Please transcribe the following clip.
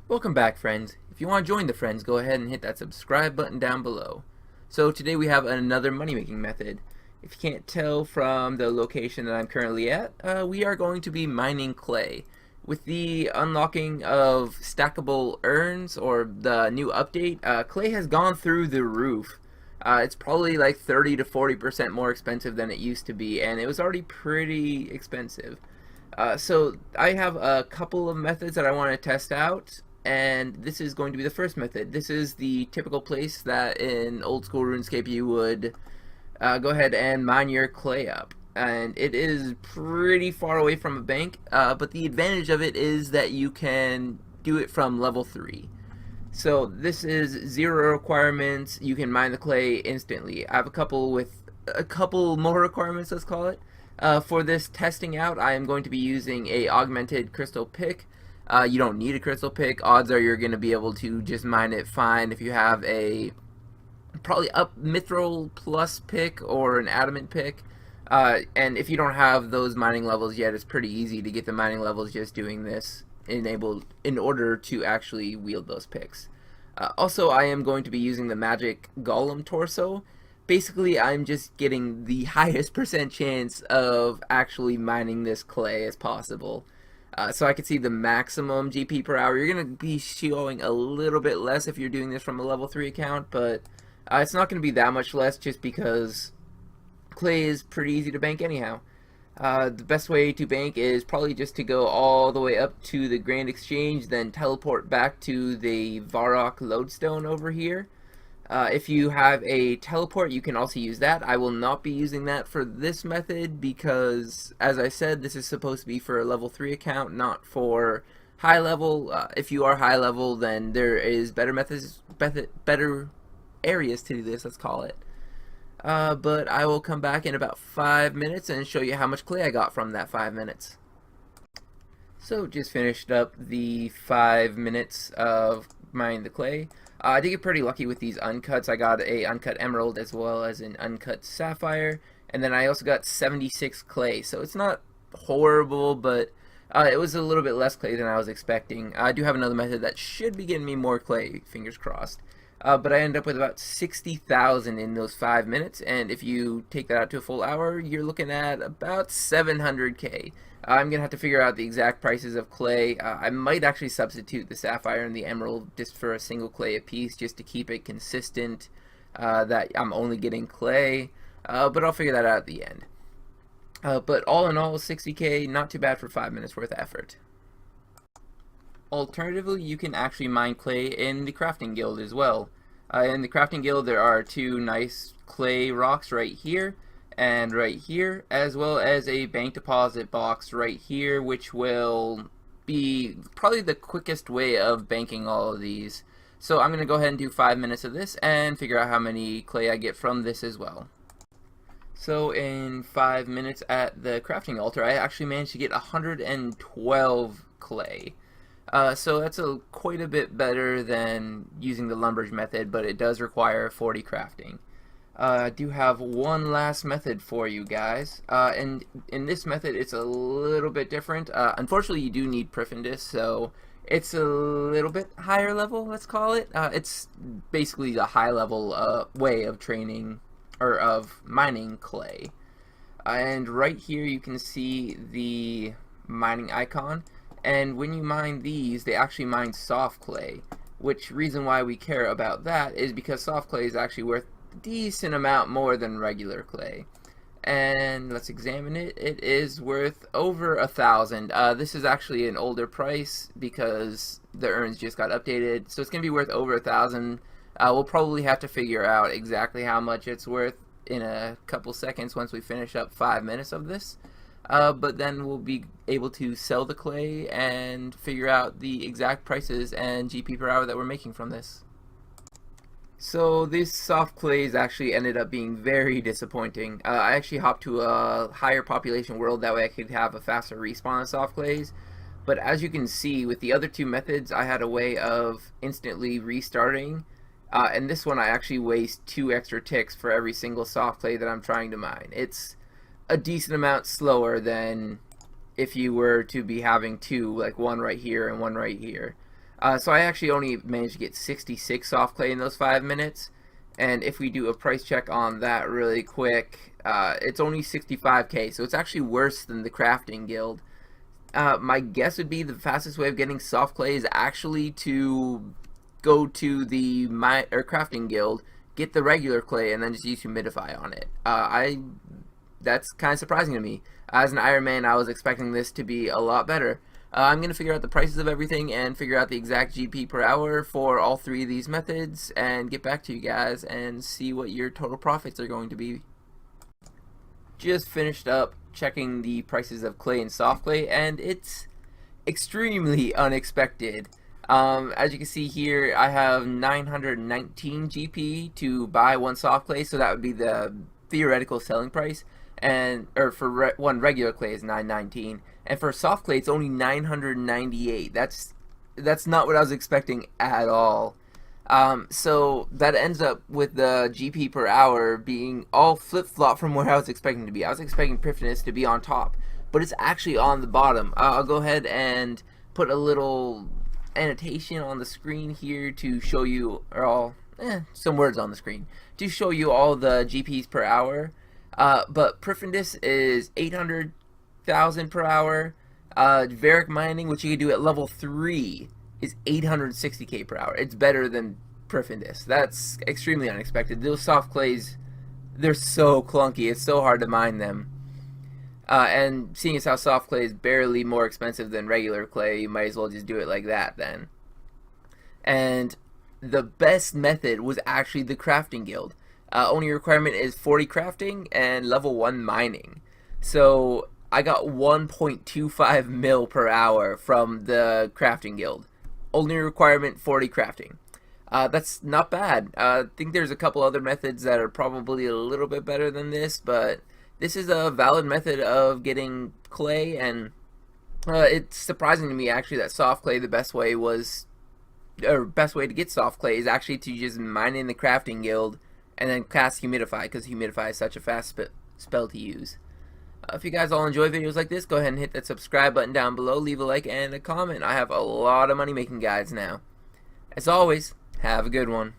Welcome back, friends. If you want to join the friends, go ahead and hit that subscribe button down below. So today we have another money-making method. If you can't tell from the location that I'm currently at, we are going to be mining clay. With the unlocking of stackable urns, or the new update, clay has gone through the roof. It's probably like 30 to 40% more expensive than it used to be, and it was already pretty expensive. So I have a couple of methods that I want to test out, and this is going to be the first method. This is the typical place that in old school RuneScape you would go ahead and mine your clay up. And it is pretty far away from a bank, but the advantage of it is that you can do it from level 3. So this is 0 requirements. You can mine the clay instantly. I have a couple more requirements, let's call it. For this testing out, I am going to be using a augmented crystal pick. You don't need a crystal pick. Odds are you're going to be able to just mine it fine if you have a probably up mithril plus pick or an adamant pick. And if you don't have those mining levels yet, it's pretty easy to get the mining levels just doing this enabled in order to actually wield those picks. Also, I am going to be using the magic golem torso. Basically, I'm just getting the highest percent chance of actually mining this clay as possible. So I can see the maximum GP per hour. You're going to be showing a little bit less if you're doing this from a level 3 account, but it's not going to be that much less just because clay is pretty easy to bank anyhow. The best way to bank is probably just to go all the way up to the Grand Exchange, then teleport back to the Varrock Lodestone over here. If you have a teleport, you can also use that. I will not be using that for this method because, as I said, this is supposed to be for a level 3 account, not for high level. If you are high level, then there is better methods, better areas to do this, let's call it. But I will come back in about 5 minutes and show you how much clay I got from that 5 minutes. So just finished up the 5 minutes of mining the clay. I did get pretty lucky with these uncuts. I got a uncut emerald as well as an uncut sapphire, and then I also got 76 clay. So it's not horrible, but it was a little bit less clay than I was expecting. I do have another method that should be getting me more clay, fingers crossed. But I ended up with about 60,000 in those 5 minutes, and if you take that out to a full hour, you're looking at about 700k. I'm going to have to figure out the exact prices of clay. I might actually substitute the sapphire and the emerald just for a single clay apiece, just to keep it consistent that I'm only getting clay, but I'll figure that out at the end. But all in all, 60k, not too bad for 5 minutes worth of effort. Alternatively, you can actually mine clay in the crafting guild as well. In the crafting guild, there are 2 nice clay rocks right here and right here, as well as a bank deposit box right here, which will be probably the quickest way of banking all of these. So I'm going to go ahead and do 5 minutes of this and figure out how many clay I get from this as well. So in 5 minutes at the crafting altar, I actually managed to get 112 clay. So that's quite a bit better than using the lumberge method, but it does require 40 crafting. I do have one last method for you guys, and in this method it's a little bit different. Unfortunately, you do need Priffindus, so it's a little bit higher level, let's call it. It's basically the high level way of training, or of mining clay. And right here you can see the mining icon. And when you mine these, they actually mine soft clay, which reason why we care about that is because soft clay is actually worth a decent amount more than regular clay. And let's examine it. It is worth over 1,000. This is actually an older price because the urns just got updated, so it's going to be worth over 1,000. We'll probably have to figure out exactly how much it's worth in a couple seconds once we finish up 5 minutes of this. But then we'll be able to sell the clay and figure out the exact prices and GP per hour that we're making from this. So these soft clays actually ended up being very disappointing. I actually hopped to a higher population world, that way I could have a faster respawn of soft clays. But as you can see, with the other 2 methods, I had a way of instantly restarting. And this one I actually waste 2 extra ticks for every single soft clay that I'm trying to mine. It's a decent amount slower than if you were to be having 2, like one right here and one right here. So I actually only managed to get 66 soft clay in those 5 minutes. And if we do a price check on that really quick, it's only 65k, so it's actually worse than the crafting guild. My guess would be the fastest way of getting soft clay is actually to go to the crafting guild, get the regular clay, and then just use humidify on it. That's kind of surprising to me. As an Iron Man, I was expecting this to be a lot better. I'm going to figure out the prices of everything and figure out the exact GP per hour for all 3 of these methods and get back to you guys and see what your total profits are going to be. Just finished up checking the prices of clay and soft clay, and it's extremely unexpected. As you can see here, I have 919 GP to buy 1 soft clay, so that would be the theoretical selling price. And for one regular clay is 919, and for soft clay it's only 998. That's not what I was expecting at all. So that ends up with the GP per hour being all flip-flop from where I was expecting to be. I was expecting Prifdinous to be on top, but it's actually on the bottom. I'll go ahead and put a little annotation on the screen here to show you, some words on the screen to show you all the GPs per hour. But Prifdinous is 800,000 per hour. Varic mining, which you can do at level 3, is 860k per hour. It's better than Prifdinous. That's extremely unexpected. Those soft clays, they're so clunky. It's so hard to mine them. And seeing as how soft clay is barely more expensive than regular clay, you might as well just do it like that then. And the best method was actually the crafting guild. Only requirement is 40 crafting and level 1 mining. So I got 1.25 mil per hour from the crafting guild. Only requirement 40 crafting. That's not bad. I think there's a couple other methods that are probably a little bit better than this, but this is a valid method of getting clay, and it's surprising to me actually that soft clay, the best way to get soft clay is actually to just mine in the crafting guild and then cast humidify, because humidify is such a fast spell to use. If you guys all enjoy videos like this, go ahead and hit that subscribe button down below, leave a like and a comment. I have a lot of money making guides now. As always, have a good one.